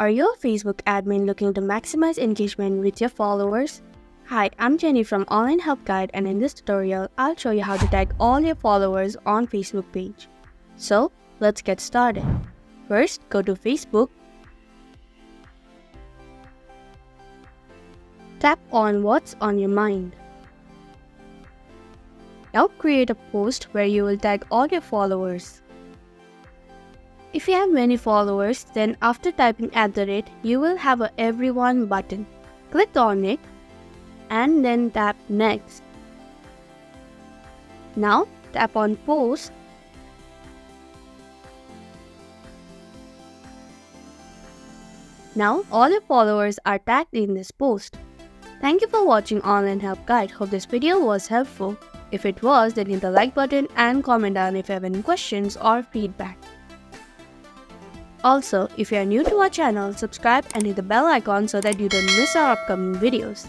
Are you a Facebook admin looking to maximize engagement with your followers? Hi, I'm Jenny from Online Help Guide, and in this tutorial, I'll show you how to tag all your followers on Facebook page. So, let's get started. First, go to Facebook. Tap on What's on Your Mind. Now create a post where you will tag all your followers. If you have many followers, then after typing @ you will have a Everyone button. Click on it and then tap Next. Now tap on Post. Now all your followers are tagged in this post. Thank you for watching Online Help Guide. Hope this video was helpful. If it was, then hit the like button and comment down if you have any questions or feedback. Also, if you are new to our channel, subscribe and hit the bell icon so that you don't miss our upcoming videos.